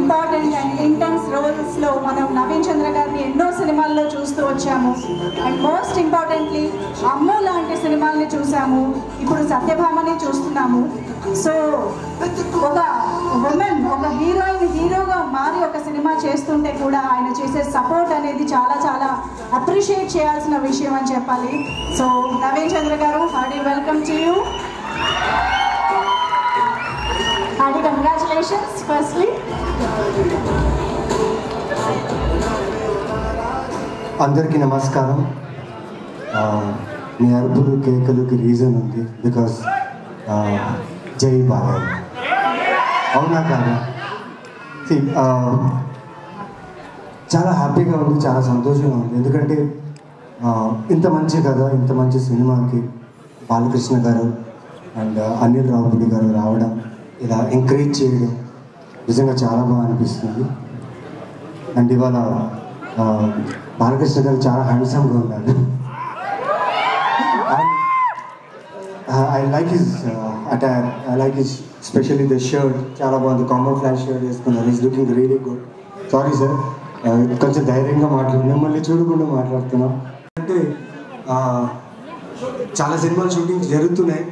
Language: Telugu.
ఇంపార్టెంట్ అండ్ ఇంటెన్స్ రోల్స్లో మనం నవీన్ చంద్ర గారిని ఎన్నో సినిమాల్లో చూస్తూ వచ్చాము. అండ్ మోస్ట్ ఇంపార్టెంట్లీ అమ్ము లాంటి సినిమాల్ని చూసాము, ఇప్పుడు సత్యభామని చూస్తున్నాము. సో ఒక ఉమెన్, ఒక హీరోగా మారి ఒక సినిమా చేస్తుంటే కూడా ఆయన చేసే సపోర్ట్ అనేది చాలా చాలా అప్రిషియేట్ చేయాల్సిన విషయం అని చెప్పాలి. సో నవీన్ చంద్ర గారు, Hardy welcome to you. Hearty congratulations firstly. అందరికీ నమస్కారం. మీ అరుపులు కేకలుకి రీజన్ ఉంది, బికాస్ జై బాలయ్య. అవునా కాదా? చాలా హ్యాపీగా ఉంది, చాలా సంతోషంగా ఉంది. ఎందుకంటే ఇంత మంచి కథ, ఇంత మంచి సినిమాకి బాలకృష్ణ గారు అండ్ అనిల్ రావుపూడి గారు రావడం, ఇలా ఎంకరేజ్ చేయడం నిజంగా చాలా బాగా అనిపిస్తుంది. అండ్ ఇవాళ బాలకృష్ణ గారు చాలా హ్యాండ్సమ్గా ఉన్నారు. I like his attire. I like his, especially the shirt. చాలా బాగుంది. కామన్ ఫ్లాష్ షర్ట్ వేసుకున్నారు. Is looking really good. Sorry sir, కొంచెం ధైర్యంగా మిమ్మల్ని చూడకుండా మాట్లాడుతున్నాం. అంటే చాలా సినిమాలు షూటింగ్స్ జరుగుతున్నాయి.